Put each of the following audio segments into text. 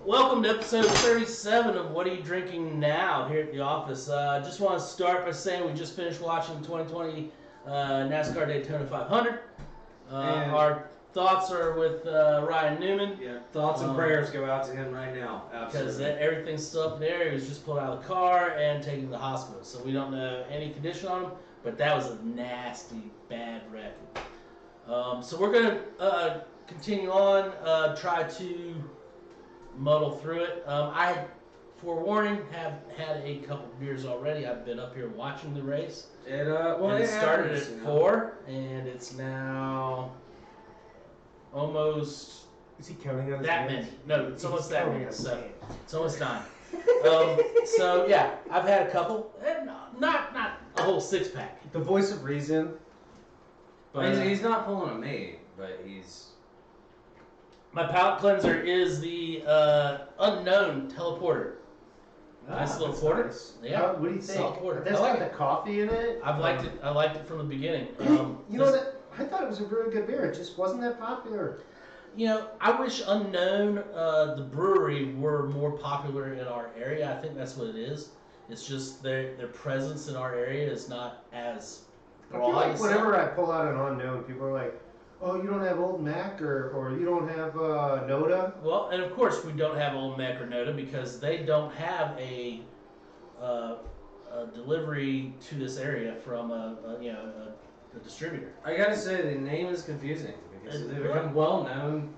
Welcome to episode 37 of What Are You Drinking Now here at the office. Just want to start by saying we just finished watching the 2020 NASCAR Daytona 500. Our thoughts are with Ryan Newman. Yeah, thoughts and prayers go out to him right now. Because everything's still up in the air. He was just pulled out of the car and taken to the hospital. So we don't know any condition on him, but that was a nasty, bad wreck. So we're going to continue on, try to muddle through it. I, forewarning, have had a couple beers already. I've been up here watching the race. It started at 4, and it's now almost... Is he counting on that hands? many? No, it's almost that many. So it's almost 9. So yeah, I've had a couple, and not a whole 6-pack. The voice of reason. But he's not pulling a me, but he's... My palate cleanser is the unknown teleporter. Nice little porter. Nice. Yeah. What do you think? Solid porter. That's got the coffee in it. I've liked it. I liked it from the beginning. You know that I thought it was a really good beer. It just wasn't that popular. You know, I wish Unknown, the brewery, were more popular in our area. I think that's what it is. It's just their presence in our area is not as broad. I feel like whenever I pull out an Unknown, people are like, "Oh, you don't have Old Mac or you don't have Noda." Well, and of course we don't have Old Mac or Noda because they don't have a delivery to this area from a distributor. I gotta say, the name is confusing because they become well known.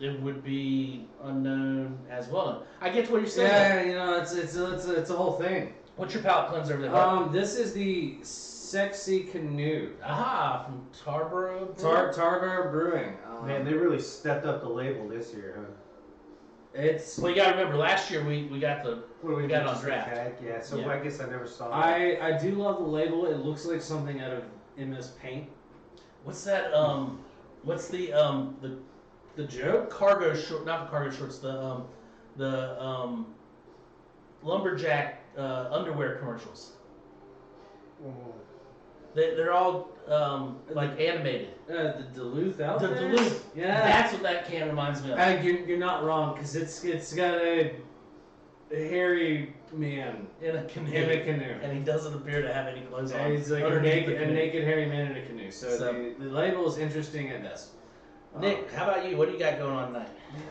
It would be Unknown as well. I get what you're saying. Yeah, you know, it's a whole thing. What's your palate cleanser over there? This is the Sexy Canoe. Aha, from Tarboro. Tarboro Brewing. Man, they really stepped up the label this year, huh? Well, you got to remember, last year we got it on draft. Yeah, so yeah. I guess I never saw it. I do love the label. It looks like something out of MS Paint. What's that? What's the joke? Cargo short, not the cargo shorts. The lumberjack underwear commercials. They're all like animated. The Duluth outfit. The Duluth. Yeah. That's what that can reminds me of. You're not wrong because it's got a hairy man in a canoe. And he doesn't appear to have any clothes on. He's like a naked hairy man in a canoe. So the label is interesting at best. Nick, how about you? What do you got going on tonight?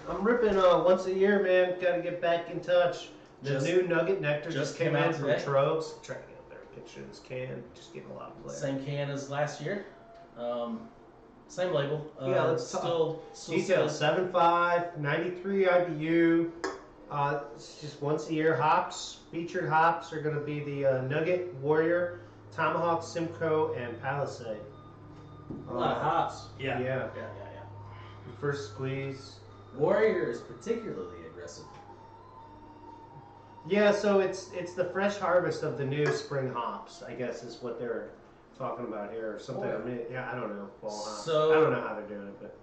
I'm ripping once a year, man. Got to get back in touch. The new Nugget Nectar just came in from Trogs. Trying to get a better picture of this can. Just getting a lot of play. Same can as last year. Same label. Yeah, let's still detail 7.5, 93 IBU. It's just once a year. Hops, featured hops are going to be the Nugget, Warrior, Tomahawk, Simcoe, and Palisade. A lot of hops. Yeah. First squeeze. Warrior is particularly aggressive. Yeah, so it's the fresh harvest of the new spring hops, I guess is what they're talking about here, or something. I mean, yeah, I don't know. Fall hops. So, I don't know how they're doing it, but.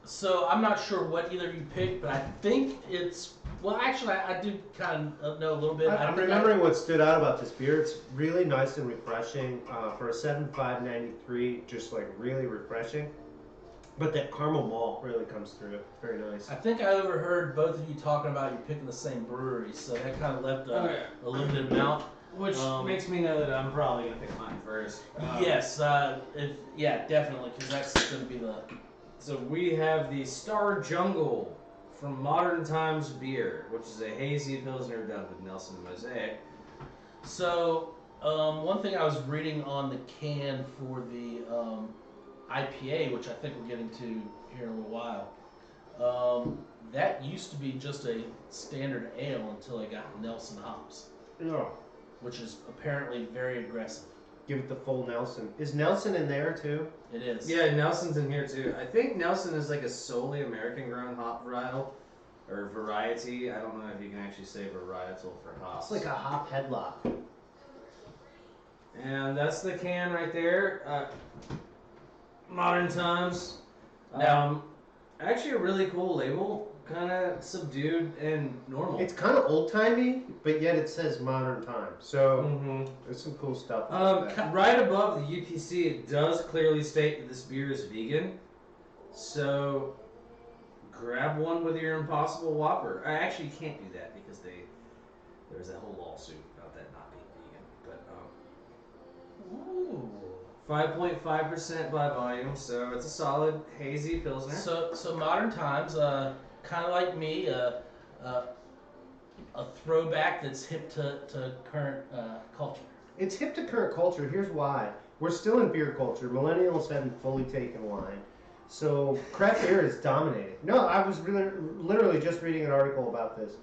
So I'm not sure what either of you picked, but I think it's actually I do kind of know a little bit. I'm remembering what stood out about this beer. It's really nice and refreshing for a 7.593. Just like really refreshing. But that caramel malt really comes through it. Very nice. I think I overheard both of you talking about you picking the same brewery, so that kind of left a limited amount. Which makes me know that I'm probably going to pick mine first. Yes, definitely, because that's going to be the... So we have the Star Jungle from Modern Times Beer, which is a hazy Pilsner done with Nelson Mosaic. So, one thing I was reading on the can for the... IPA, which I think we're getting to here in a little while. That used to be just a standard ale until I got Nelson hops. Yeah. Which is apparently very aggressive. Give it the full Nelson. Is Nelson in there too? It is. Yeah, Nelson's in here too. I think Nelson is like a solely American grown hop varietal or variety. I don't know if you can actually say varietal for hops. It's like a hop headlock. And that's the can right there. Modern Times. Actually a really cool label. Kind of subdued and normal. It's kind of old-timey, but yet it says Modern Times. So there's some cool stuff. Right above the UPC, it does clearly state that this beer is vegan. So grab one with your Impossible Whopper. I actually can't do that because there was that whole lawsuit about that not being vegan. But Ooh. 5.5% by volume, so it's a solid hazy pilsner. So modern times, kind of like me, a throwback that's hip to current culture. It's hip to current culture. Here's why. We're still in beer culture. Millennials haven't fully taken wine. So craft beer is dominating. No, I was literally just reading an article about this.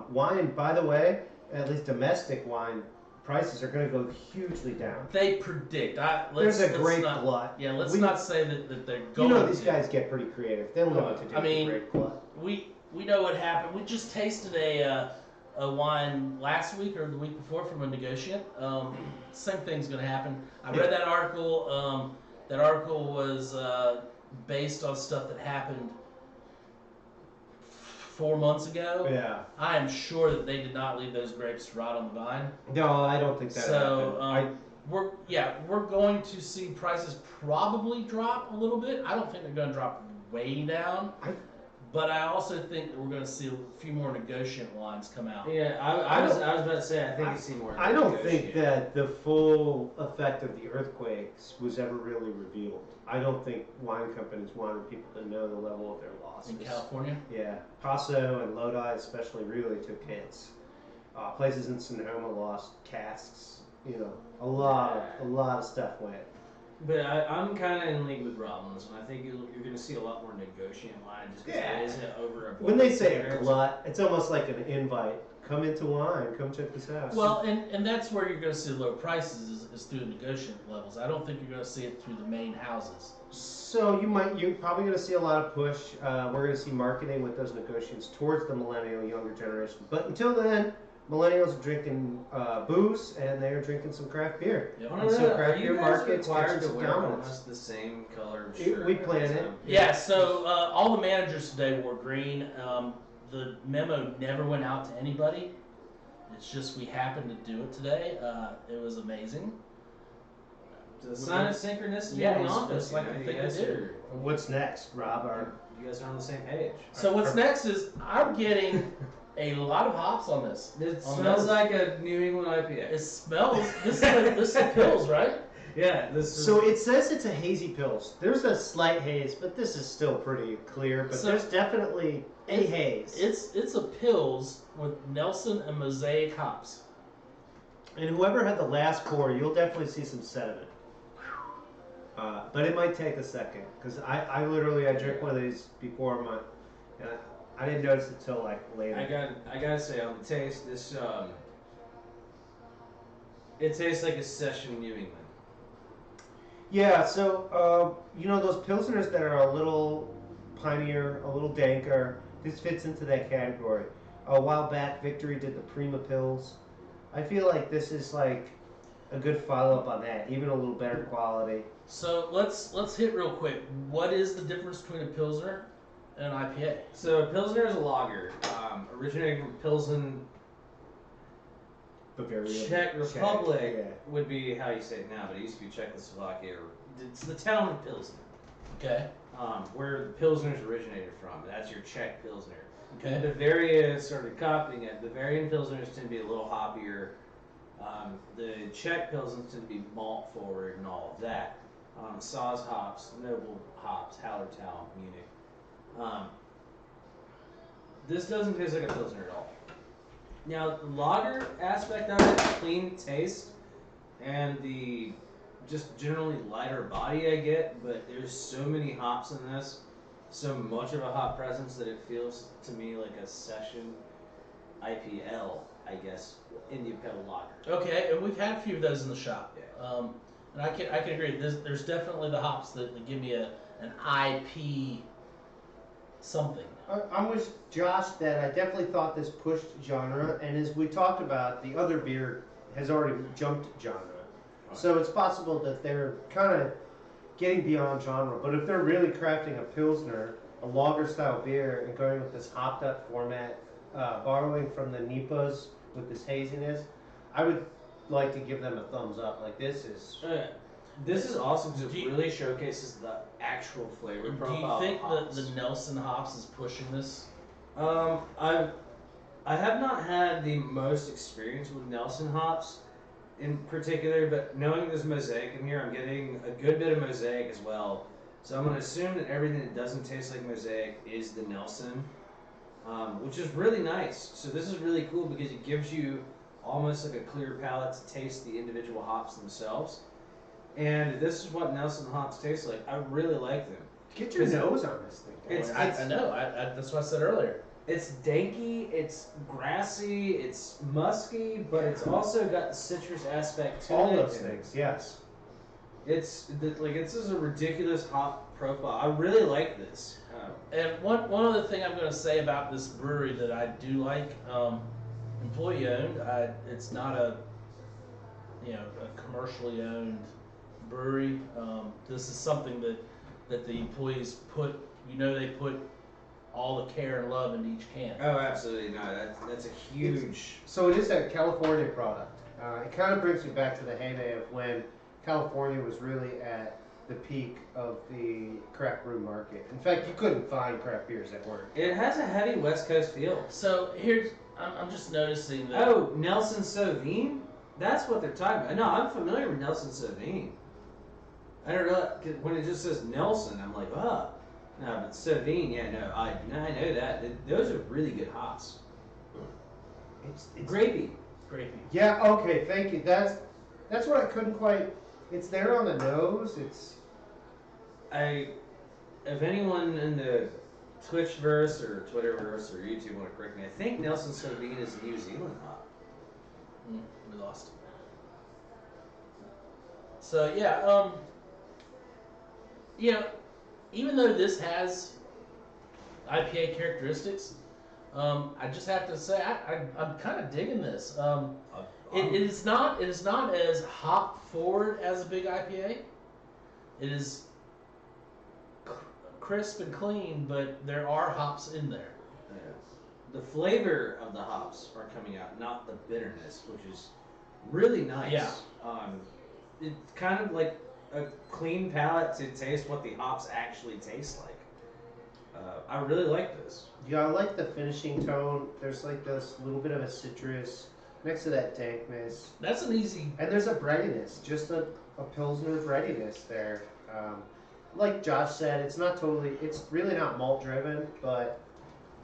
Wine, by the way, at least domestic wine prices are going to go hugely down. They predict. There's a great glut. Yeah, let's not say that they're going. You know these guys get pretty creative. They'll know what to do. I mean, with a great glut. We know what happened. We just tasted a wine last week or the week before from a negotiant. Same thing's going to happen. I read that article. That article was based on stuff that happened 4 months ago. Yeah. I am sure that they did not leave those grapes to rot on the vine. No, I don't think that happened. We're going to see prices probably drop a little bit. I don't think they're going to drop way down. But I also think that we're going to see a few more negotiant wines come out. Yeah, I was about to say, I think you see more. I don't think that the full effect of the earthquakes was ever really revealed. I don't think wine companies wanted people to know the level of their losses. In California? Yeah. Paso and Lodi especially really took hits. Places in Sonoma lost casks. You know, a lot of stuff went. But I'm kind of in league with Rollins, and I think you're going to see a lot more negotiant wine just because it isn't over a. When they say a glut, it's almost like an invite. Come into wine. Come check this out. Well, and that's where you're going to see low prices is through the negotiant levels. I don't think you're going to see it through the main houses. So you're probably going to see a lot of push. We're going to see marketing with those negotiants towards the millennial younger generation. But until then, millennials are drinking booze and they're drinking some craft beer. Yep. And so craft beer markets required get to some wear dominance. almost the same color shirt. We plan it. Yeah, so all the managers today wore green. The memo never went out to anybody. It's just we happened to do it today. It was amazing. It's a sign of synchronicity Yeah, in the it's office. like the thing I do. What's next, Rob? You guys are on the same page. So what's next is I'm getting a lot of hops on this. It smells like a New England IPA. It smells. This is the pills, right? Yeah. So it says it's a hazy pils. There's a slight haze, but this is still pretty clear. But there's definitely a haze. It's a pills with Nelson and Mosaic hops. And whoever had the last pour, you'll definitely see some sediment. But it might take a second because I literally drank one of these before and I didn't notice it till like later. I gotta say on the taste, this it tastes like a session New England. Yeah, so you know those pilsners that are a little pinier, a little danker. This fits into that category. A while back, Victory did the Prima Pils. I feel like this is like a good follow-up on that, even a little better quality. So let's hit real quick. What is the difference between a Pilsner and an IPA? So a Pilsner is a lager, originating from Pilsen, Bavaria. Czech Republic yeah. would be how you say it now, but it used to be Czechoslovakia. It's the town of Pilsen. Okay. Where the Pilsners originated from. That's your Czech Pilsner. Okay. Bavaria started copying it. Bavarian Pilsners tend to be a little hoppier. The Czech Pilsners tend to be malt forward and all of that. Saaz hops, Noble hops, Hallertau, Munich. This doesn't taste like a Pilsner at all. Now, the lager aspect of it, clean taste, and the just generally lighter body I get, but there's so many hops in this, so much of a hop presence that it feels to me like a session IPL, I guess, India Pale Lager. Okay, and we've had a few of those in the shop. Yeah. And I can agree. There's definitely the hops that give me an IP something. I'm with Josh that I definitely thought this pushed genre, and as we talked about, the other beer has already jumped genre. Right. So it's possible that they're kind of getting beyond genre, but if they're really crafting a Pilsner, a lager style beer, and going with this hopped up format, borrowing from the Nipas with this haziness, I would like to give them a thumbs up. Like this is... This is awesome because it really showcases the actual flavor Do profile. you think of hops. the Nelson hops is pushing this? I have not had the most experience with Nelson hops in particular, but knowing there's Mosaic in here, I'm getting a good bit of Mosaic as well. So I'm going to assume that everything that doesn't taste like Mosaic is the Nelson, which is really nice. So this is really cool because it gives you almost like a clear palate to taste the individual hops themselves. And this is what Nelson hops taste like. I really like them. Get your nose on this thing. I know. That's what I said earlier. It's danky, it's grassy, it's musky, but it's also got the citrus aspect to it. All those things, yes. It's just a ridiculous hop profile. I really like this. And one other thing I'm going to say about this brewery that I do like, employee owned. It's not a commercially owned brewery. This is something that the employees put. They put all the care and love into each can. Oh, absolutely no. That's a huge. So it is a California product. It kind of brings me back to the heyday of when California was really at the peak of the craft brew market. In fact, you couldn't find craft beers that weren't. It has a heavy West Coast feel. So I'm just noticing that. Oh, Nelson Sauvin? That's what they're talking about. No, I'm familiar with Nelson Sauvin. I don't know, when it just says Nelson, I'm like, oh. No, but Sauvin, yeah, no, I know that. Those are really good hops. It's Grapey. Grapey. Yeah. Okay. Thank you. That's what I couldn't quite. It's there on the nose. If anyone in the Twitchverse or Twitterverse or YouTube want to correct me, I think Nelson Sauvin is a New Zealand hop. We lost. So yeah, even though this has IPA characteristics, I just have to say I'm kind of digging this. It is not as hop forward as a big IPA. It is crisp and clean, but there are hops in there. Yeah. The flavor of the hops are coming out, not the bitterness, which is really nice. Yeah. It's kind of like a clean palate to taste what the hops actually taste like. I really like this. Yeah, I like the finishing tone. There's like this little bit of a citrus next to that dankness. That's an easy. And there's a breadiness, just a Pilsner breadiness there. Like Josh said, it's really not malt driven, but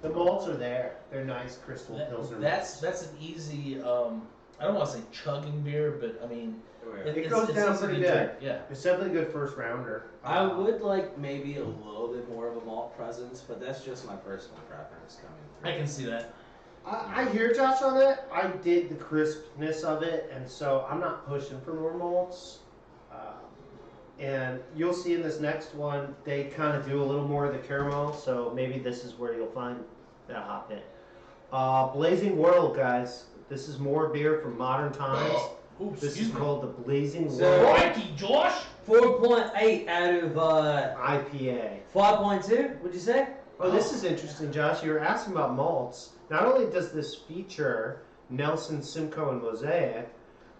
the malts are there. They're nice crystal Pilsner malts. That's an easy. I don't want to say chugging beer, but I mean. It goes down pretty good. Drink. Yeah. It's definitely a good first rounder. I would like maybe a little bit more of a malt presence, but that's just my personal preference coming through. I can see that. I hear Josh on that. I did the crispness of it, and so I'm not pushing for more malts. And you'll see in this next one, they kind of do a little more of the caramel, so maybe this is where you'll find that hop hit. Blazing World, guys. This is more beer from modern times. Oops, This is called the Blazing So- World Crikey, Josh! 4.8 out of IPA. 5.2, would you say? Oh, this is interesting, Josh. You were asking about malts. Not only does this feature Nelson, Simcoe, and Mosaic,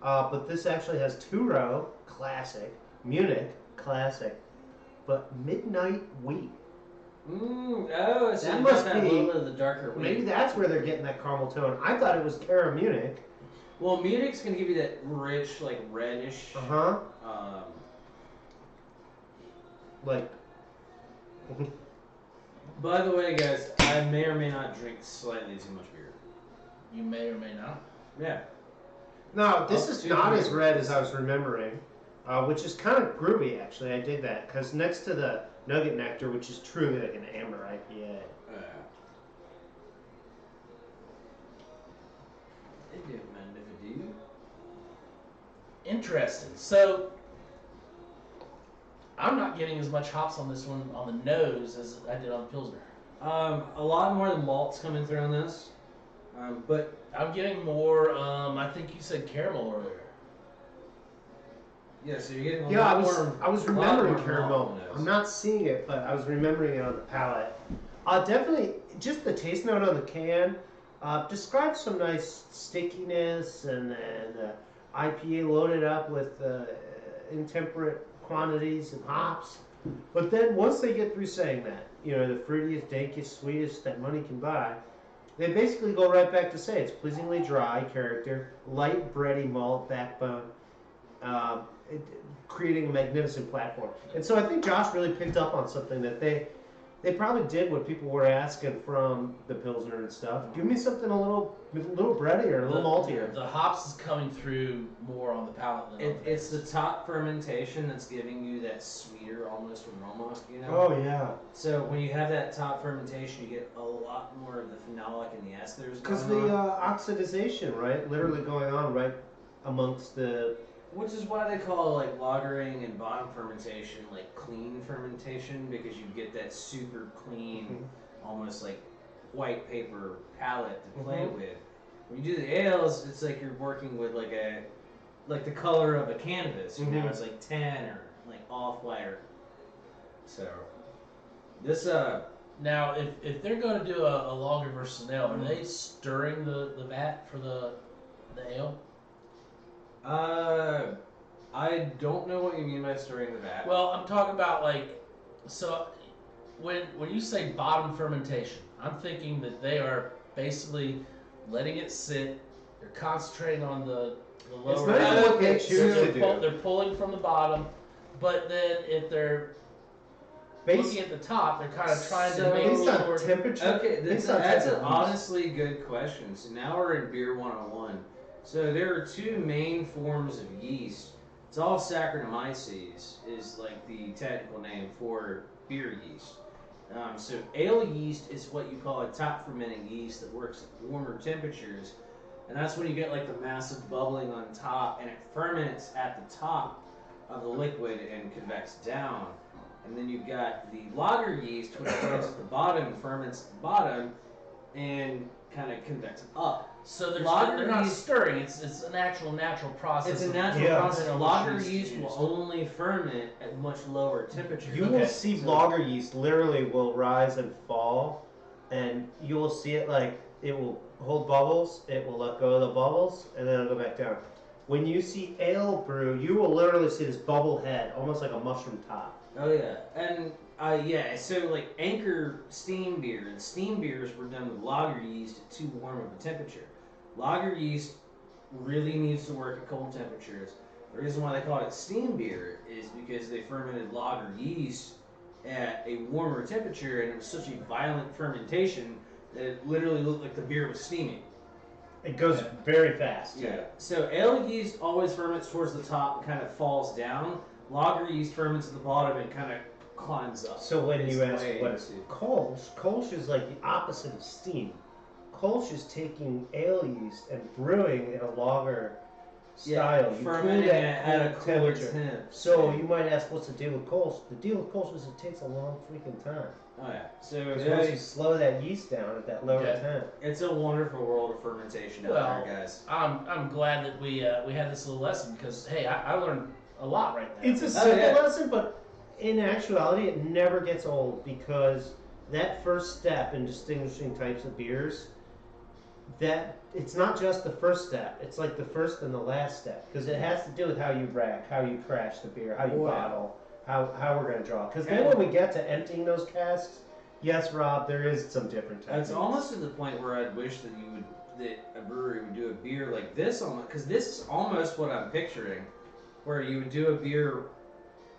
but this actually has two-row, classic, Munich, classic, but Midnight Wheat. So That you must got that be- little bit of the darker wheat. Maybe that's where they're getting that caramel tone. I thought it was Cara Munich. Well, Munich's gonna give you that rich, like reddish. Uh-huh. Like, By the way, guys, I may or may not drink slightly too much beer. You may or may not. Yeah. no, this is two not beers. as red as I was remembering, which is kind of groovy, actually. I dig that, because next to the Nugget Nectar, which is truly like an amber IPA. It do, man, if it do. Interesting. So, I'm not getting as much hops on this one on the nose as I did on the Pilsner. A lot more of the malts coming through on this. But I'm getting more, I think you said caramel earlier. yeah, so you're getting a Yeah, lot more. I was lot remembering more caramel. malt on the nose. I'm not seeing it, but I was remembering it on the palate. Definitely, just the taste note on the can describes some nice stickiness, and then IPA loaded up with intemperate quantities of hops. But then once they get through saying that, the fruitiest, dankest, sweetest that money can buy, they basically go right back to say it's pleasingly dry character, light bready malt backbone, it, creating a magnificent platform. And so I think Josh really picked up on something that they probably did what people were asking from the Pilsner and stuff. Give me something a little breadier, a little maltier. The hops is coming through more on the palate than on the It's the top fermentation that's giving you that sweeter almost aroma, Oh, yeah. So when you have that top fermentation, you get a lot more of the phenolic and the esters. Because the oxidization, right, literally going on right amongst the... Which is why they call like lagering and bottom fermentation like clean fermentation, because you get that super clean, almost like white paper palette to play with. When you do the ales, it's like you're working with like the color of a canvas. It's like tan or like off-white. So this Now, if they're going to do a lager versus an ale, are they stirring the vat for the ale? I don't know what you mean by stirring the vat. Well, I'm talking about so when you say bottom fermentation, I'm thinking that they are basically letting it sit. They're concentrating on the lower. It's not even what they choose to do. They're pulling from the bottom, but then if they're looking at the top, they're kind of trying to make based on sure. temperature. Okay, based on that's an temperature. honestly good question. So now we're in Beer 101. So there are two main forms of yeast. It's all Saccharomyces is like the technical name for beer yeast. So ale yeast is what you call a top fermenting yeast that works at warmer temperatures, and that's when you get like the massive bubbling on top, and it ferments at the top of the liquid and convects down. And then you've got the lager yeast, which ferments at the bottom and ferments at the bottom, and kind of convects up. So they're not stirring. It's a natural process. It's a natural process. of Lager which yeast will only ferment at much lower temperatures. You will see lager yeast literally will rise and fall, and you will see it like it will hold bubbles, it will let go of the bubbles, and then it'll go back down. When you see ale brew, you will literally see this bubble head, almost like a mushroom top. Oh yeah, and so like Anchor steam beer, and steam beers were done with lager yeast at too warm of a temperature. Lager yeast really needs to work at cold temperatures. The reason why they call it steam beer is because they fermented lager yeast at a warmer temperature, and it was such a violent fermentation that it literally looked like the beer was steaming. It goes very fast. Yeah. So ale yeast always ferments towards the top and kind of falls down. Lager yeast ferments at the bottom and kind of climbs up. So when you ask way what is Kolsch is like the opposite of steam. Kolsch is taking ale yeast and brewing in a lager style. You fermenting cool it that at a cold cooler temperature. temp. So you might ask, what's the deal with Kolsch? The deal with Kolsch is it takes a long freaking time. Oh yeah. So Because once you slow that yeast down at that lower temp. it's a wonderful world of fermentation out there, guys. I'm glad that we had this little lesson because hey, I learned a lot right there. It's a simple lesson, but in actuality, it never gets old because that first step in distinguishing types of beers, that it's not just the first step. It's like the first and the last step because it has to do with how you rack, how you crash the beer, how you bottle, how we're going to draw. Because then when we get to emptying those casks, yes, Rob, there is some different techniques. It's almost to the point where I'd wish that a brewery would do a beer like this, because this is almost what I'm picturing, where you would do a beer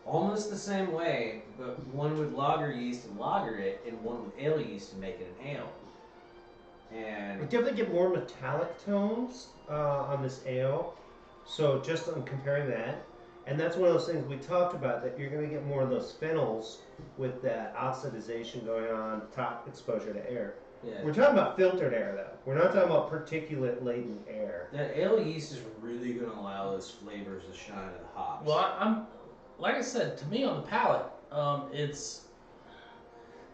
almost the same way, but one with lager yeast and lager it, and one with ale yeast and make it an ale. And we definitely get more metallic tones on this ale. So just on comparing that, and that's one of those things we talked about, that you're going to get more of those phenols with that oxidization going on, top exposure to air. yeah, We're talking about filtered air, though. We're not talking about particulate-laden air. that ale yeast is really going to allow those flavors to shine of the hops. Well, I'm like I said, to me on the palate, it's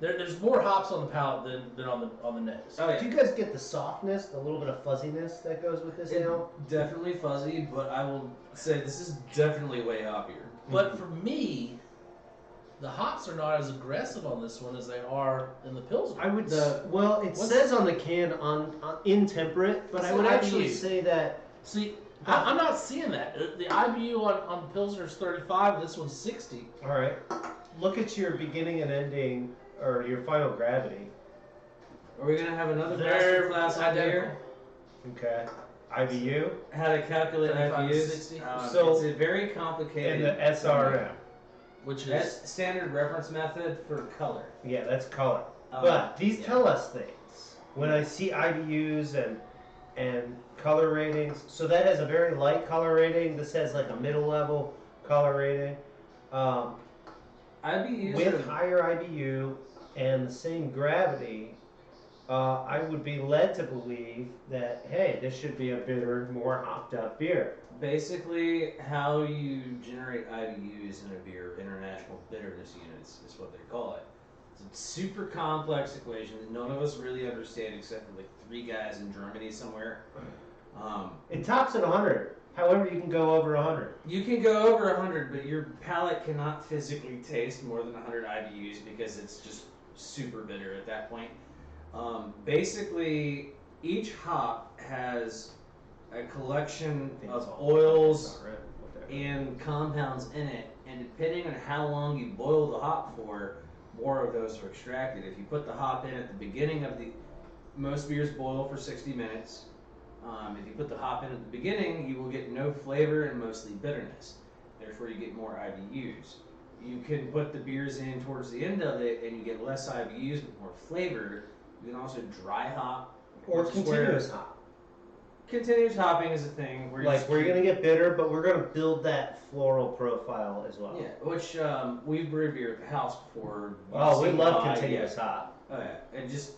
there's more hops on the palate than on the nose. Oh, yeah. Do you guys get the softness, the little bit of fuzziness that goes with this ale? Definitely fuzzy, but I will say this is definitely way hoppier. But for me, the hops are not as aggressive on this one as they are in the Pilsner. I would. Well, it says on the can on intemperate, but I would actually say that. See, I'm not seeing that. The IBU on Pilsner's 35. This one's 60. All right. Look at your beginning and ending, or your final gravity. Are we gonna have another They're masterclass on identical. beer? Okay. IBU How to calculate 35 to IBUs? 60. So- It's a very complicated. and the SRM. Which is That's standard reference method for color. Yeah, that's color. Um, But these yeah. tell us things. When I see IBUs and color ratings, so that has a very light color rating. This has like a middle level color rating. IBUs With are higher IBU and the same gravity, I would be led to believe that, hey, this should be a bitter, more hopped up beer. basically how you generate IBUs in a beer. International bitterness units is what they call it. It's a super complex equation that none of us really understand except for like 3 guys in Germany somewhere. It tops at 100. However, you can go over 100. You can go over 100, but your palate cannot physically taste more than 100 IBUs because it's just super bitter at that point. Basically, each hop has a collection of oils and compounds in it, and depending on how long you boil the hop for, more of those are extracted. If you put the hop in at the beginning of most beers boil for 60 minutes. If you put the hop in at the beginning, you will get no flavor and mostly bitterness. Therefore, you get more IBUs. You can put the beers in towards the end of it, and you get less IBUs but more flavor. You can also dry hop. Or which is continuous where- hop. Continuous hopping is a thing where Like, we're going to get bitter, but we're going to build that floral profile as well. Yeah, which we've brewed beer at the house before. Oh, we You've love seen continuous yeah. hop. Oh yeah, and just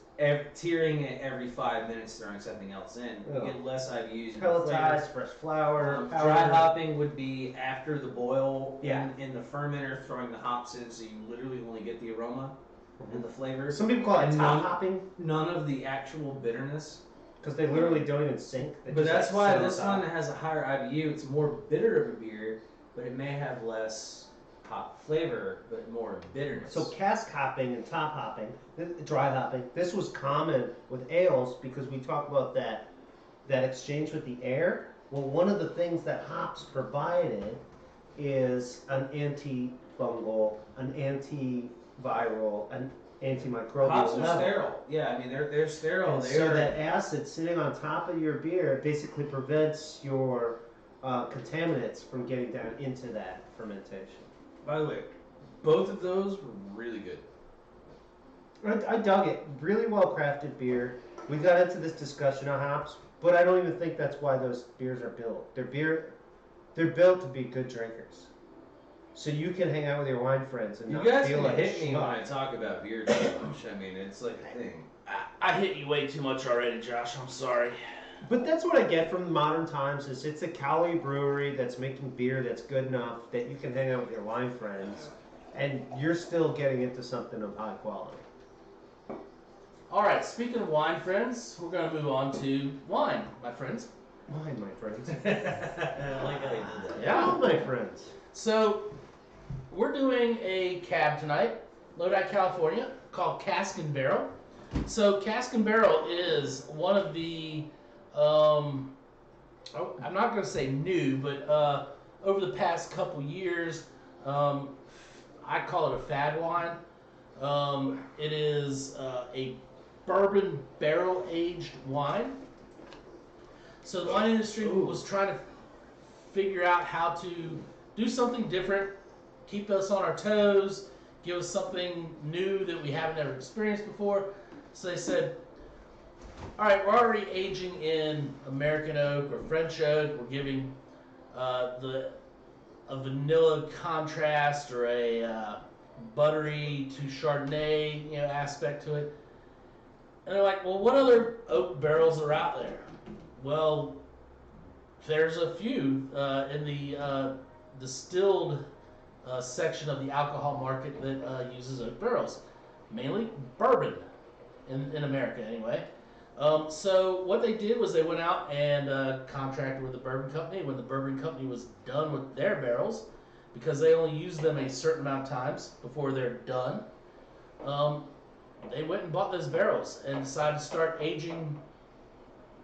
tearing it every 5 minutes, throwing something else in. You Yeah. get less IBUs. and more Pelletized, fresh flour, flavor. powder. Dry hopping would be after the boil Yeah. in the fermenter, throwing the hops in, so you literally only get the aroma and the flavor. Some people call it And top none- hopping None of the actual bitterness. because they literally don't even sink. They But just, that's like, why sit on this top. one has a higher IBU. It's more bitter of a beer, but it may have less hop flavor, but more bitterness. So cask hopping and top hopping, dry hopping, this was common with ales because we talk about that exchange with the air. Well, one of the things that hops provided is an antifungal, an antiviral, an antimicrobial hops are level. sterile. Yeah, I mean they're sterile. And so that acid sitting on top of your beer basically prevents your contaminants from getting down into that fermentation. By the way, both of those were really good. I dug it. Really well crafted beer. We got into this discussion on hops, but I don't even think that's why those beers are built. They're built to be good drinkers. So you can hang out with your wine friends and You not guys feel can like a hit me when schmuck. I talk about beer too much. I mean, it's like a thing. I hit you way too much already, Josh. I'm sorry. But that's what I get from modern times is it's a Cali brewery that's making beer that's good enough that you can hang out with your wine friends and you're still getting into something of high quality. All right. Speaking of wine, friends, we're going to move on to wine, my friends. Wine, my friends. I like how you did that. Yeah. All my friends. So we're doing a cab tonight, Lodi, California, called Cask and Barrel. So Cask and Barrel is one of the I'm not going to say new, but over the past couple years, I call it a fad wine. It is a bourbon barrel aged wine. So the wine industry was trying to figure out how to do something different, keep us on our toes, give us something new that we haven't ever experienced before. So they said, all right, we're already aging in American oak or French oak. We're giving a vanilla contrast or a buttery to Chardonnay, aspect to it. And they're like, well, what other oak barrels are out there? Well, there's a few in the distilled section of the alcohol market that uses oak barrels, mainly bourbon in America anyway. So what they did was they went out and contracted with the bourbon company. When the bourbon company was done with their barrels, because they only use them a certain amount of times before they're done, they went and bought those barrels and decided to start aging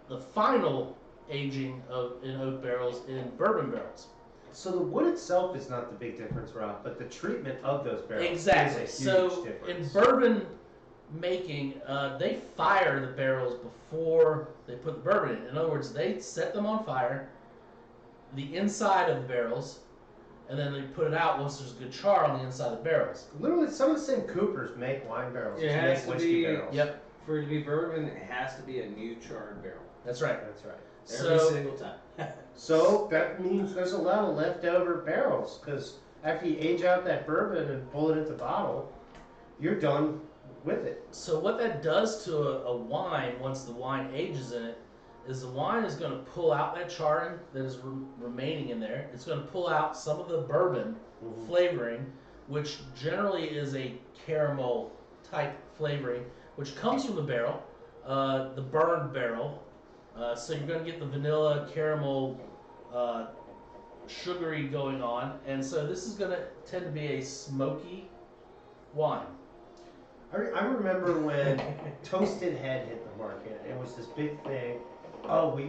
the final aging in oak barrels in bourbon barrels. So the wood itself is not the big difference, Rob, but the treatment of those barrels Exactly. is a huge So in difference. bourbon making, they fire the barrels before they put the bourbon in. In other words, they set them on fire, the inside of the barrels, and then they put it out once there's good char on the inside of the barrels. Literally, some of the same coopers make wine barrels. It as has make to whiskey be- barrels. Yep, For it to be bourbon, it has to be a new charred barrel. that's right. That's right. Every So single time. So that means there's a lot of leftover barrels because after you age out that bourbon and pull it into bottle, you're done with it. So what that does to a wine once the wine ages in it is the wine is going to pull out that charring that is remaining in there. It's going to pull out some of the bourbon flavoring, which generally is a caramel type flavoring, which comes from the barrel, the burned barrel. So you're going to get the vanilla, caramel, sugary going on, and so this is going to tend to be a smoky wine. I remember when Toasted Head hit the market. It was this big thing. Oh,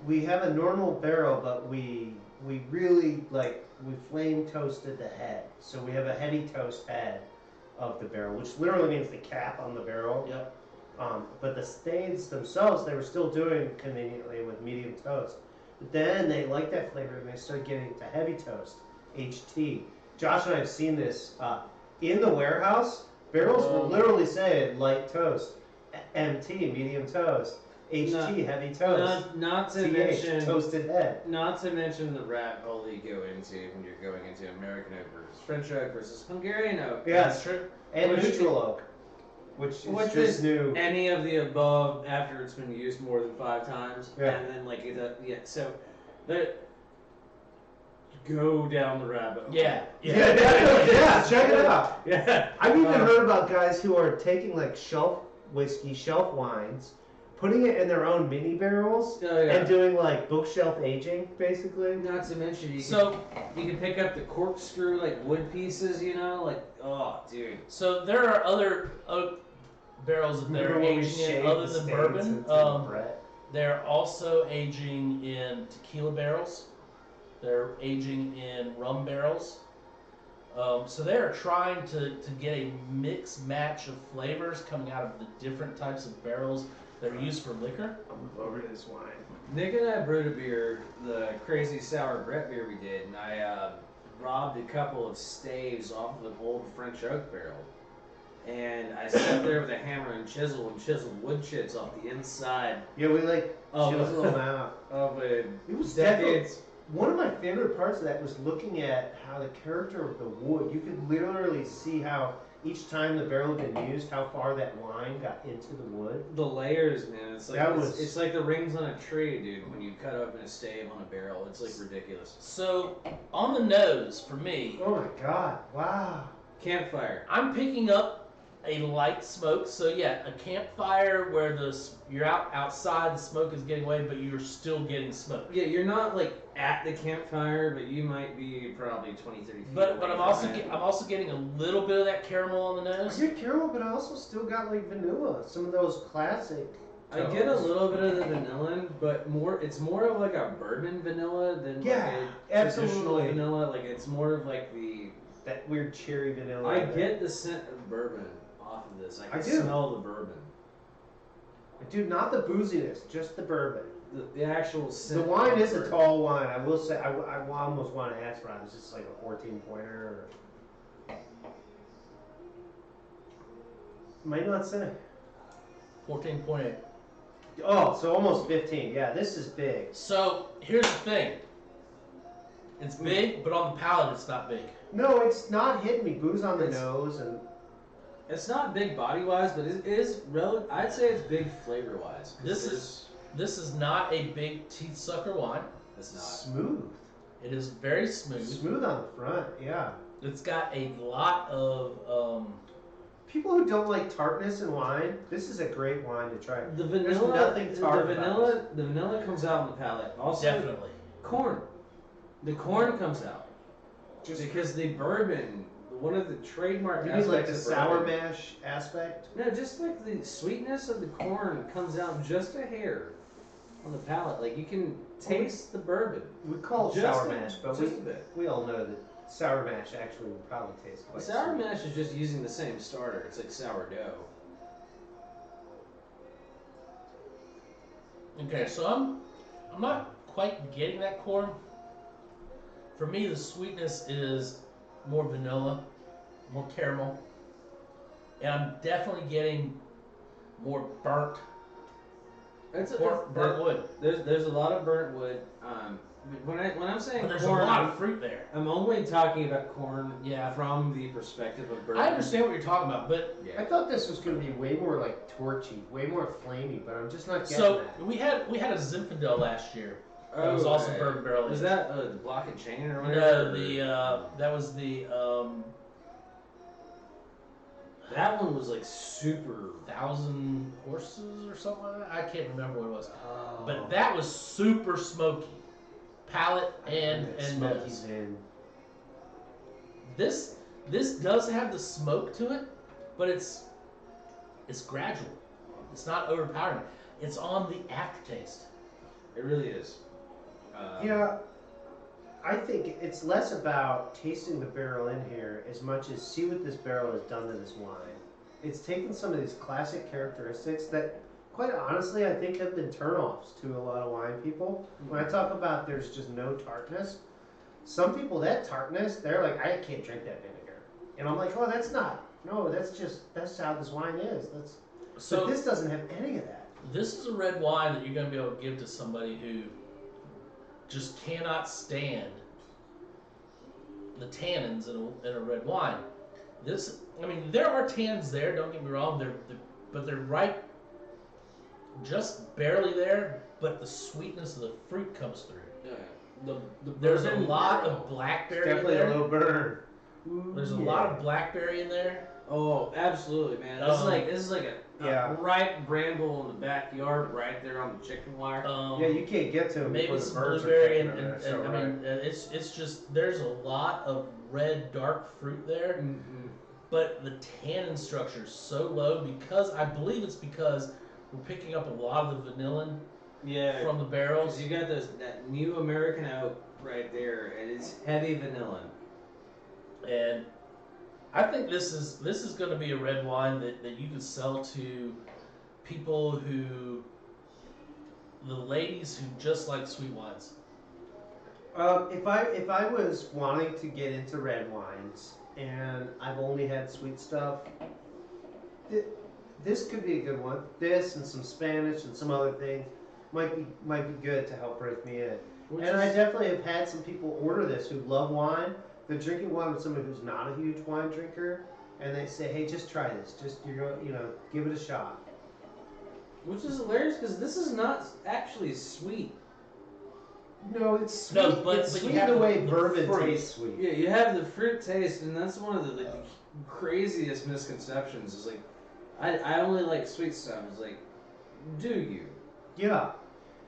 we have a normal barrel, but we really we flame toasted the head. So we have a heady toast head of the barrel, which literally means the cap on the barrel. Yep. But the stains themselves, they were still doing conveniently with medium toast. But then they liked that flavor and they started getting to heavy toast, HT. Josh and I have seen this in the warehouse. Barrels will literally say light toast, MT, medium toast, HT, heavy toast, Not to TH, mention toasted head. Not to mention the rabbit hole you go into when you're going into American oak versus French oak versus Hungarian oak. Yeah, That's true. and Which- neutral oak, which is new. Any of the above after it's been used more than 5 times, Yeah. and then so the go down the rabbit hole. Yeah. Yeah, definitely. Yeah, check it out. Yeah. I've even heard about guys who are taking like shelf whiskey, shelf wines, putting it in their own mini barrels, Oh, yeah. and doing like bookshelf aging, basically. Not to mention you So can pick up the corkscrew like wood pieces, oh dude. So there are other oak barrels that they're Remember when we aging in shaved other the than stains bourbon. into the Brett? They're also aging in tequila barrels. They're aging in rum barrels. So they are trying to get a mix match of flavors coming out of the different types of barrels that are used for liquor. I'm over this wine. Nick and I brewed a beer, the crazy sour Brett beer we did, and I robbed a couple of staves off of an old French oak barrel. And I sat there with a hammer and chiseled wood chips off the inside Yeah, we like Oh, chisel them out. of a It was decades. One of my favorite parts of that was looking at how the character of the wood. You could literally see how each time the barrel had been used, how far that wine got into the wood. The layers, man. It's like That it's, was- it's like the rings on a tree, dude. When you cut open a stave on a barrel, it's like ridiculous. So on the nose, for me, Oh my god! Wow. Campfire. I'm picking up a light smoke. So yeah, a campfire where you're outside, the smoke is getting away, but you're still getting smoke. Yeah, you're not like at the campfire, but you might be probably 20, 30 feet But away I'm from it. also getting a little bit of that caramel on the I nose. get caramel, but I also still got like vanilla. Some of those classic. I get a little bit of the vanilla, but it's more of like a bourbon vanilla than Yeah, like a traditional absolutely. vanilla. Like it's more of like the. That weird cherry vanilla. I get the scent of bourbon off of this. I can do. smell the bourbon. Dude, not the booziness, just the bourbon. The actual scent. The wine of is a bourbon. tall wine. I will say, I almost want to ask Ron, is this like a 14 pointer? Or... Might not say. 14.8. Oh, so almost 15. Yeah, this is big. So here's the thing. It's big, but on the palate, it's not big. No, it's not hitting me. Booze on the It's- nose and It's not big body wise, but it is relative. I'd say it's big flavor wise. This is not a big teeth sucker wine. It's not. smooth. It is very smooth. Smooth on the front, yeah. It's got a lot of People who don't like tartness in wine, this is a great wine to try. The There's vanilla, nothing tart the about vanilla comes out on the palate. Also, definitely. corn. The corn comes out Just because the bourbon, one of the trademark you mean like aspects the of sour bourbon- mash aspect? No, just like the sweetness of the corn comes out just a hair. on the palate. Like you can taste the bourbon. We call it Just sour a- mash, but just a bit. we all know that sour mash actually would probably taste quite Sour sweet. mash is just using the same starter. It's like sourdough. Okay, so I'm not quite getting that corn. For me, the sweetness is more vanilla, more caramel, and I'm definitely getting more burnt wood. There's a lot of burnt wood. When I'm saying But there's corn, a lot of fruit there. I'm only talking about corn Yeah. from the perspective of bourbon. I understand what you're talking about, but I thought this was going to be way more like torchy, way more flamey, but I'm just not getting so that. we had a Zinfandel last year. That was also right. bourbon barrel. Was that the Block and Chain or whatever? No, that was the that one was like super. 1,000 horses or something like that. I can't remember what it was, Oh. but that was super smoky, palate and smoky's nose. in. This does have the smoke to it, but it's gradual. It's not overpowering. It's on the aftertaste. It really is. Yeah, I think it's less about tasting the barrel in here as much as see what this barrel has done to this wine. It's taken some of these classic characteristics that, quite honestly, I think have been turnoffs to a lot of wine people. When I talk about there's just no tartness, some people, that tartness, they're like, I can't drink that vinegar. And I'm like, oh, that's how this wine is. So But this doesn't have any of that. this is a red wine that you're going to be able to give to somebody who just cannot stand the tannins in a red wine. There are tannins there. Don't get me wrong. But they're right, just barely there. But the sweetness of the fruit comes through. Yeah. There's a bourbon lot barrel. of blackberry in Definitely a there. little burn. There's a lot of blackberry in there. Oh, absolutely, man. This is like a ripe bramble in the backyard, right there on the chicken wire. Yeah, you can't get to them maybe before the some birds are blueberry pecking them, so it's just there's a lot of red dark fruit there, Mm-hmm. but the tannin structure is so low because I believe it's because we're picking up a lot of the vanillin Yeah, from the barrels. because you got that new American oak right there, and it's heavy vanilla. And I think this is going to be a red wine that you can sell to people the ladies who just like sweet wines. If I was wanting to get into red wines and I've only had sweet stuff, this could be a good one. This and some Spanish and some other things might be good to help break me in. I definitely have had some people order this who love wine. They're drinking wine with somebody who's not a huge wine drinker, and they say, "Hey, just try this. Just give it a shot." Which is hilarious because this is not actually sweet. No, it's sweet. No, but it's you sweet have the way the bourbon fruit. tastes sweet. Yeah, you have the fruit taste, and that's one of the craziest misconceptions. Is like, I only like sweet stuff. It's like, do you? Yeah.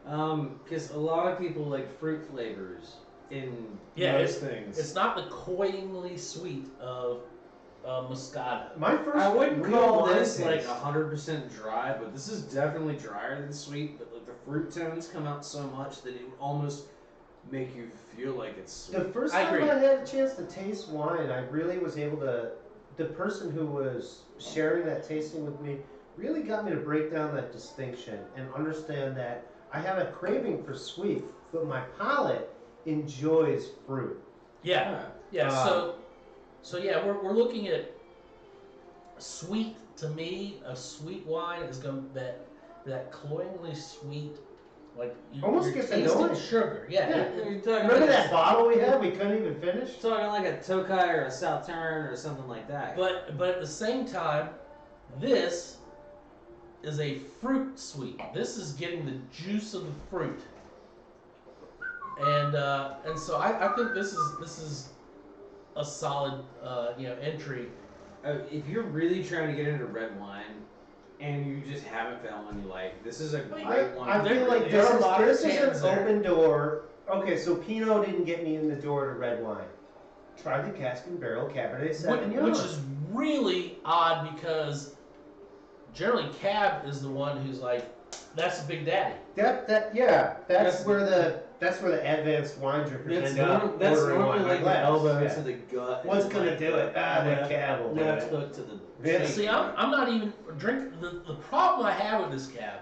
Because a lot of people like fruit flavors in it's most things. It's not the cloyingly sweet of Moscato. My first I wouldn't real call wine this taste- like 100% dry, but this is definitely drier than sweet. But like the fruit tones come out so much that it would almost make you feel like it's sweet. The first I time agree. I had a chance to taste wine, I really was able to. The person who was sharing that tasting with me really got me to break down that distinction and understand that I have a craving for sweet, but my palate enjoys fruit. Yeah. So yeah, we're looking at sweet. To me, a sweet wine is going to that cloyingly sweet, like Almost you're gets tasting annoying. sugar. Yeah. Yeah. You're talking Remember like that bottle we had? We couldn't even finish. talking like a Tokai or a Sauternes or something like that. But at the same time, this is a fruit sweet. This is getting the juice of the fruit, and so I think this is a solid entry. If you're really trying to get into red wine and you just haven't found one you like, this is a great one. I feel like There are a lot of this is cans an there. open door. Okay, so Pinot didn't get me in the door to red wine. Try the cask and barrel Cabernet Sauvignon. Which is really odd because generally Cab is the one who's like, That's the Big Daddy. That's where the advanced wine drinkers end up ordering normally wine like the glass. elbow Yeah. to the gut. What's and gonna like do it? The cab will do left it. hook to the. Yeah. See, I'm not even drinking. The problem I have with this cab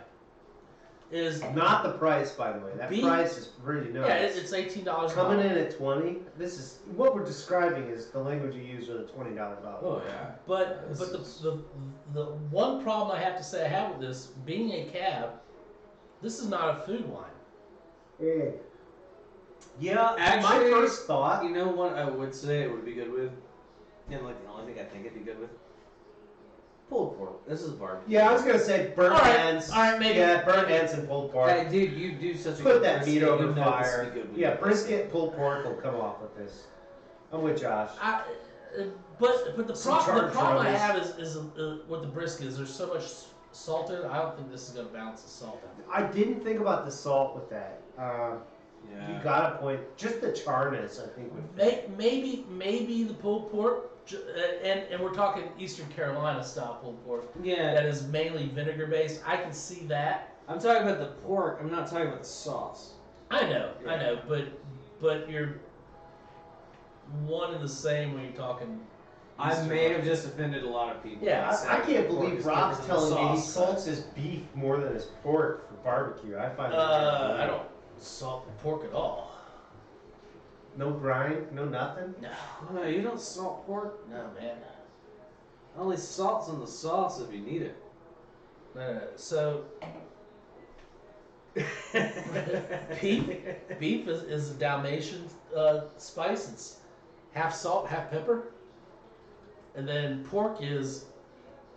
is Not the price, by the way. That Beef- price is pretty nice. yeah, it's $18. Coming in at 20. This is what we're describing is the language you use with a $20 bottle. Oh yeah. But This the one problem I have to say I have with this being a cab, this is not a food wine. Yeah, Actually, my first thought. You know what I would say it would be good with, and like the only thing I think it'd be good with, pulled pork. This is barbecue. Yeah, I was gonna say burnt ends. All right, maybe. Yeah, burnt ends and pulled pork. Hey, dude, you do such a Put good that brisket, meat you over know this fire. would be good with Yeah, this. brisket, pulled pork will come off with this. I'm with Josh. But the Some problem I charge have is with the brisket is there's so much salt in it. I don't think this is gonna balance the salt out. I didn't think about the salt with that. You got a point. Just the charness, I think, would fit. Maybe the pulled pork, and we're talking Eastern Carolina style pulled pork Yeah. that is mainly vinegar based. I can see that. I'm talking about the pork. I'm not talking about the sauce. I know, Yeah. but you're one and the same when you're talking. I Eastern may have Carolina. just offended a lot of people. Yeah, by I saying can't pork believe is Rob's different than telling me he sauce. salts his beef more than his pork for barbecue. I find I don't salt pork at all. No grind, no nothing. No, No, you don't salt pork. no, man. Only salt's in the sauce if you need it. No. So beef is a Dalmatian spice. It's half salt, half pepper. And then pork is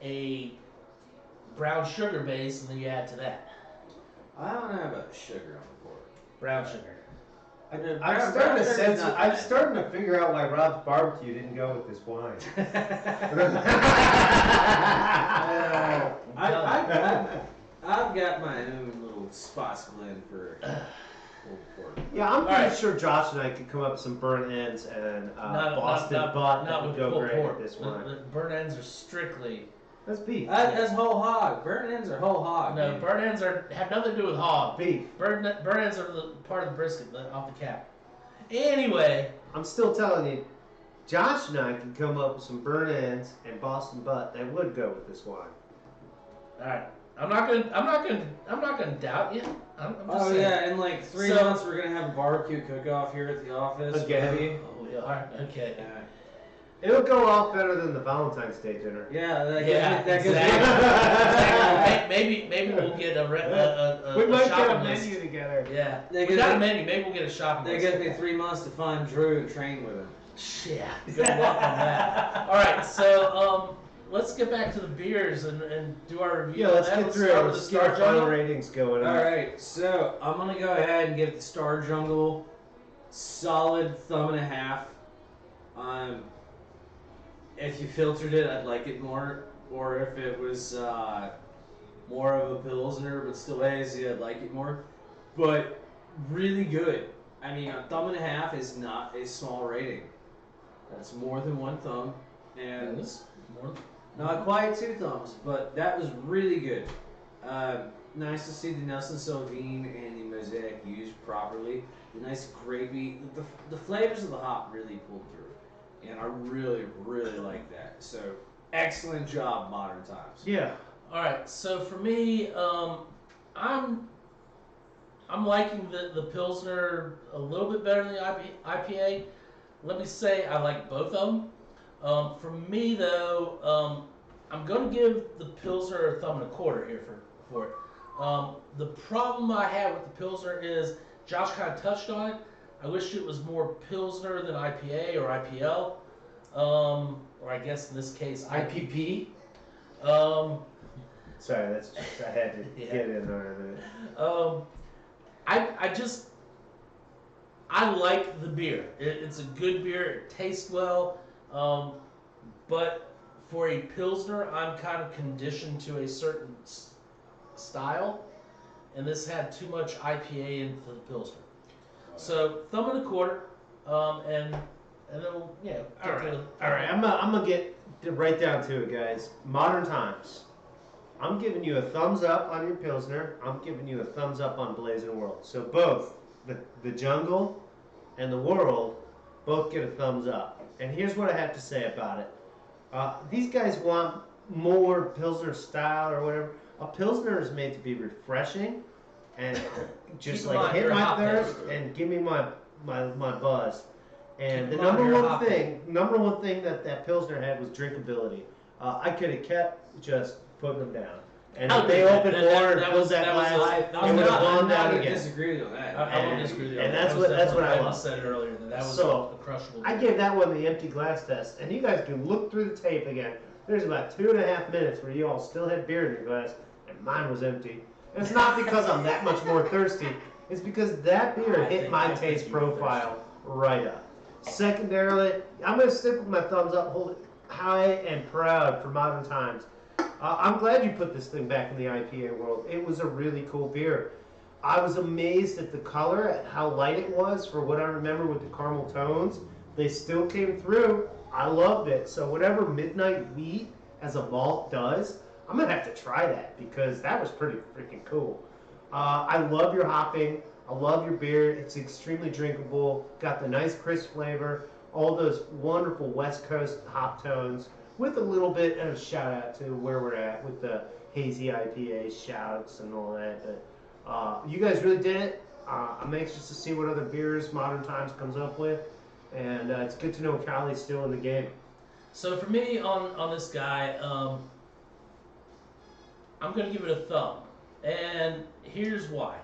a brown sugar base, and then you add to that I don't know about sugar on the pork. brown sugar. I'm starting to figure out why Rob's barbecue didn't go with this wine. I've got my own little spice blend for pulled pork. Yeah, I'm All pretty right. sure Josh and I could come up with some burnt ends and Boston butt not that would with go pulled great pork. with this wine. The burnt ends are strictly That's beef. That's whole hog. Burnt ends are whole hog. no. dude. Burnt ends have nothing to do with hog. Beef. Burnt ends are the part of the brisket off the cap. Anyway, I'm still telling you, Josh and I can come up with some burnt ends and Boston butt that would go with this wine. all right. I'm not gonna doubt you. I'm just Oh saying. yeah, in like 3 So- months we're gonna have a barbecue cook-off here at the office. Again? maybe. Oh, yeah. All right. Okay. Yeah. It'll go off better than the Valentine's Day dinner. Yeah, that Yeah, gives exactly. Maybe we'll get a We might get shopping a list. menu together. Yeah, That we gives got a me- menu. Maybe we'll get a shopping That list. gives me 3 months to find Drew and train with him. Shit, good luck on that. All right, so let's get back to the beers and do our review. Yeah, on let's that. get through start it. with Let's the get our Star final Jungle. ratings going. All right, so I'm gonna go ahead and give the Star Jungle solid thumb and a half. If you filtered it, I'd like it more, or if it was more of a Pilsner but still hazy, I'd like it more. But really good. I mean, a thumb and a half is not a small rating. That's more than one thumb, and That is more- not quite 2 thumbs, but that was really good. Nice to see the Nelson Sauvignon and the Mosaic used properly. The nice grapey, the flavors of the hop really pulled through, and I really, really like that. So excellent job, Modern Times. Yeah. All right, so for me, I'm liking the Pilsner a little bit better than the IPA. Let me say I like both of them. For me though, I'm going to give the Pilsner a thumb and a quarter here for it. The problem I have with the Pilsner is Josh kind of touched on it. I wish it was more Pilsner than IPA or IPL, or I guess in this case IPP. Sorry, that's just, I had to Yeah. get in there a minute. I like the beer. It's a good beer. It tastes well. But for a Pilsner, I'm kind of conditioned to a certain style. And this had too much IPA into the Pilsner. So, thumb and a quarter. And then we'll, All right. I'm gonna get right down to it, guys. Modern Times. I'm giving you a thumbs up on your Pilsner. I'm giving you a thumbs up on Blazing World. So both the Jungle and the World both get a thumbs up. And here's what I have to say about it. These guys want more Pilsner style or whatever. A Pilsner is made to be refreshing and just Keep in like mind, hit you're a my hophead. thirst and give me my buzz. And Keep the in mind, number you're a one thing that Pilsner had was drinkability. I could have kept just putting them down. And if they opened more and filled that glass, it would have gone down I again. disagree with you on that. I won't disagree with you. And That that's was what I definitely- love. said it earlier that was So, a crushable. I beer. gave that one the empty glass test, and you guys can look through the tape again. There's about 2.5 minutes where you all still had beer in your glass, and mine was empty. And it's not because I'm that much more thirsty. It's because that beer hit my taste profile right up. Secondarily, I'm going to stick with my thumbs up, hold it high and proud for Modern Times. I'm glad you put this thing back in the IPA world. It was a really cool beer. I was amazed at the color, at how light it was for what I remember with the caramel tones. They still came through. I loved it. So whatever Midnight Wheat as a malt does, I'm going to have to try that because that was pretty freaking cool. I love your hopping. I love your beer. It's extremely drinkable. Got the nice crisp flavor. All those wonderful West Coast hop tones with a little bit of a shout out to where we're at with the hazy IPA shouts and all that. But you guys really did it. I'm anxious to see what other beers Modern Times comes up with. And it's good to know Cali's still in the game. So for me on this guy, I'm going to give it a thumb. And here's why.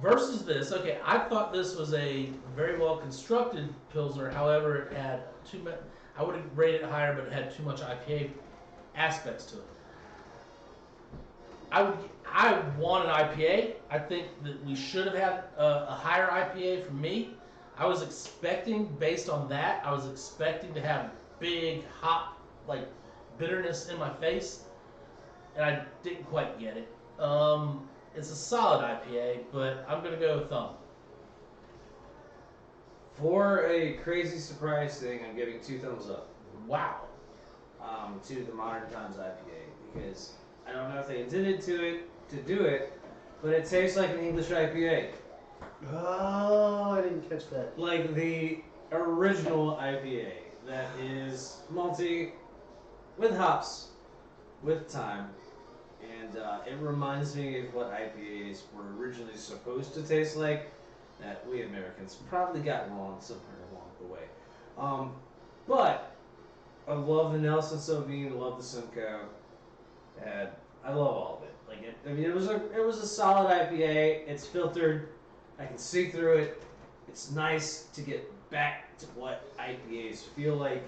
Versus this, okay, I thought this was a very well constructed Pilsner. However, it had too much. I would have rated it higher, but it had too much IPA aspects to it. I want an IPA. I think that we should have had a higher IPA for me. I was expecting, based on that, I was expecting to have big hop, like bitterness in my face, and I didn't quite get it. It's a solid IPA, but I'm gonna go with thumb. For a crazy surprise thing, I'm giving 2 thumbs up Wow. to the Modern Times IPA because I don't know if they intended to do it, but it tastes like an English IPA, Oh, I didn't catch that. like the original IPA that is malty with hops, with time, and it reminds me of what IPAs were originally supposed to taste like that we Americans probably got wrong somewhere along the way. But I love the Nelson Sauvignon, I love the Simcoe, and I love all of it. Like it was a solid IPA. It's filtered. I can see through it. It's nice to get back to what IPAs feel like.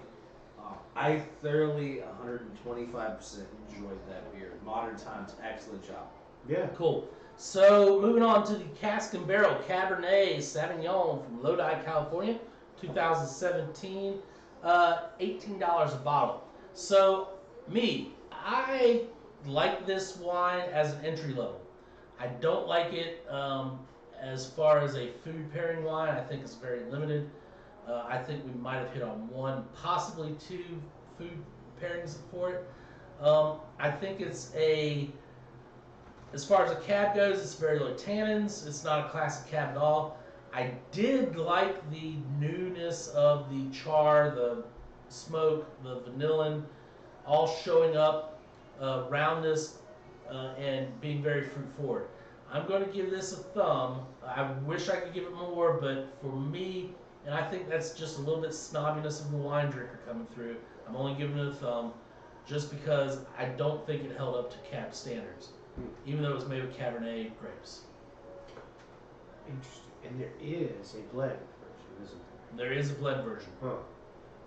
I thoroughly 125% enjoyed that beer. Modern Times, excellent job. Yeah. Cool. So moving on to the Cask and Barrel Cabernet Sauvignon from Lodi, California, 2017, $18 a bottle. So I like this wine as an entry level. I don't like it as far as a food pairing wine. I think it's very limited. I think we might have hit on 1, possibly 2 food pairings for it. I think it's as far as a cab goes, it's very low tannins. It's not a classic cab at all. I did like the newness of the char, the smoke, the vanillin, all showing up, roundness, and being very fruit forward. I'm going to give this a thumb. I wish I could give it more, but for me, and I think that's just a little bit snobbiness of the wine drinker coming through, I'm only giving it a thumb just because I don't think it held up to cab standards, even though it was made with Cabernet grapes. Interesting. And there is a blend version, isn't there? There is a blend version.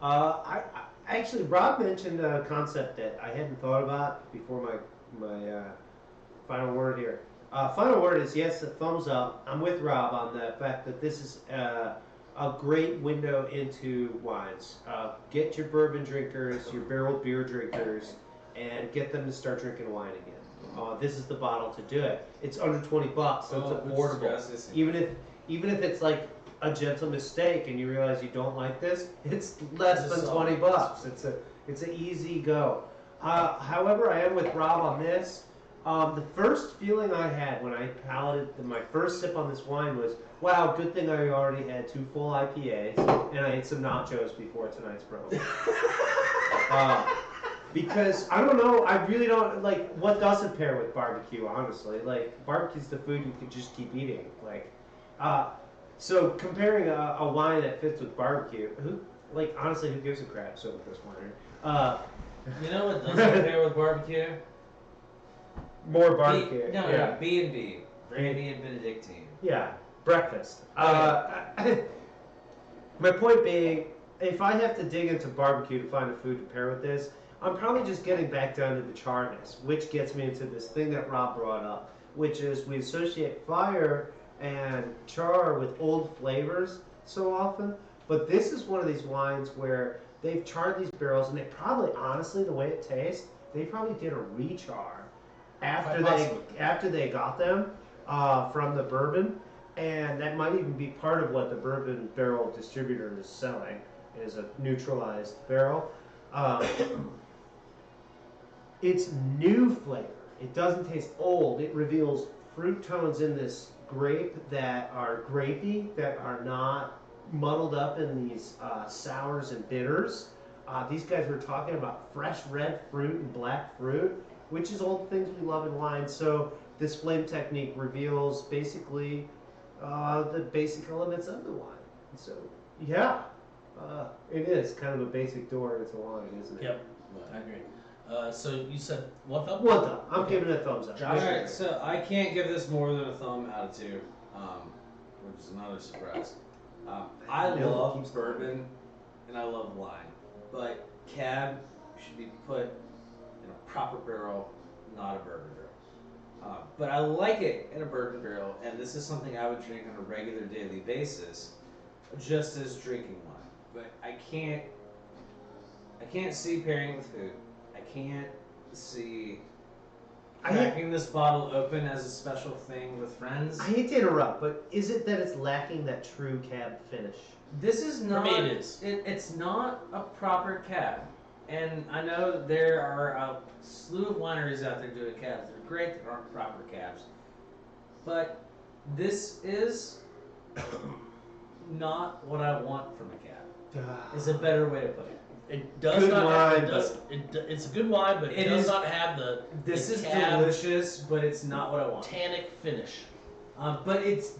I actually, Rob mentioned a concept that I hadn't thought about before my final word here. Final word is yes, a thumbs up. I'm with Rob on the fact that this is a great window into wines. Get your bourbon drinkers, your barrel beer drinkers, and get them to start drinking wine again. This is the bottle to do it. It's under $20, so it's affordable. Even if it's like a gentle mistake and you realize you don't like this, it's less than $20. It's an easy go. However, I am with Rob on this. The first feeling I had when I palated my first sip on this wine was, wow, good thing I already had 2 full IPAs and I ate some nachos before tonight's program. Because I don't know, I really don't like what doesn't pair with barbecue. Honestly, like barbecue's the food you can just keep eating. Like, so comparing a wine that fits with barbecue, honestly, who gives a crap? So with this wine, You know what doesn't pair with barbecue? more barbecue. No, B&B, Brandy and Benedictine. Yeah, breakfast. Okay. My point being, if I have to dig into barbecue to find a food to pair with this, I'm probably just getting back down to the charness, which gets me into this thing that Rob brought up, which is we associate fire and char with old flavors so often, but this is one of these wines where they've charred these barrels, and they probably, honestly, the way it tastes, they probably did a rechar after they got them from the bourbon, and that might even be part of what the bourbon barrel distributor is selling, is a neutralized barrel. It's new flavor. It doesn't taste old. It reveals fruit tones in this grape that are grapey, that are not muddled up in these sours and bitters. These guys were talking about fresh red fruit and black fruit, which is all the things we love in wine. So this flame technique reveals basically the basic elements of the wine. So yeah, it is kind of a basic door into wine, isn't it? Yep, I agree. So you said one thumb? One thumb. I'm giving it a thumbs up. Josh? Alright, so I can't give this more than a thumb out of 2, which is another surprise. I love bourbon and I love wine, but cab should be put in a proper barrel, not a bourbon barrel. But I like it in a bourbon barrel, and this is something I would drink on a regular daily basis, just as drinking wine. But I can't see pairing with food. I can't see cracking this bottle open as a special thing with friends. I hate to interrupt, but is it that it's lacking that true cab finish? This is not. For me, it is. It's not a proper cab, and I know there are a slew of wineries out there doing cabs. They're great. They aren't proper cabs, but this is not what I want from a cab. Is a better way to put it. It does Good not wine, have, it's a good wine, but it does not have the This is cab delicious, but it's not what I want. tannic finish. But it's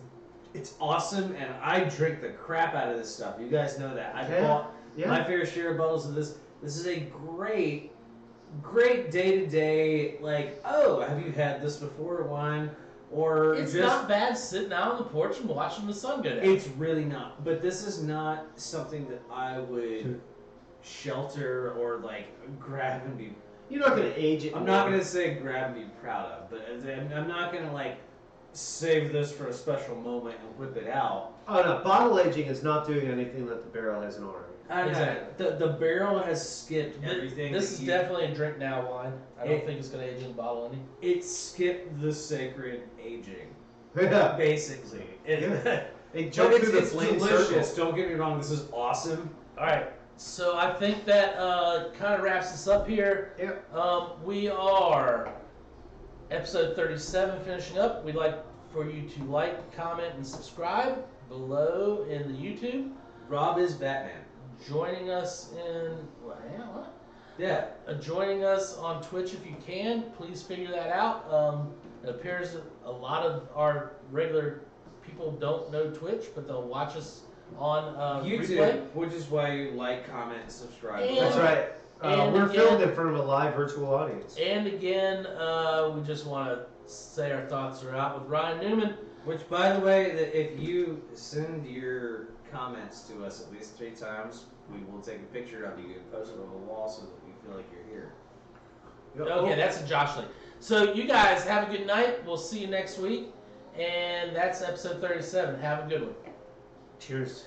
awesome, and I drink the crap out of this stuff. You guys know that. I bought my fair share of bottles of this. This is a great day-to-day, like, oh, have you had this before, wine? Or It's just, not bad sitting out on the porch and watching the sun go down. It's really not. But this is not something that I would shelter or, like, grab and be... You're not going to age it. I'm not going to say grab and be proud of, but I'm not going to, like, save this for a special moment and whip it out. Oh no, bottle aging is not doing anything that the barrel hasn't already. Exactly. The barrel has skipped everything. This is definitely a drink now wine. I don't think it's going to age in the bottle any. It skipped the sacred aging, Yeah. basically. It jumped through the It's flame delicious. circle. Don't get me wrong. This is awesome. All right. So I think that kind of wraps us up here. Yep. We are episode 37 finishing up. We'd like for you to like, comment, and subscribe below in the YouTube. Rob is Batman. Joining us in what? Yeah. Joining us on Twitch if you can. Please figure that out. It appears that a lot of our regular people don't know Twitch, but they'll watch us on YouTube, replay. which is why you like, comment, and subscribe. And- That's right. And We're again- filmed in front of a live virtual audience. And again, we just want to say our thoughts are out with Ryan Newman. Which, by the way, that if you send your comments to us at least 3 times, we will take a picture of you and post it on the wall so that we feel like you're here. Okay, that's a Josh link. So you guys have a good night. We'll see you next week. And that's episode 37. Have a good one. Cheers.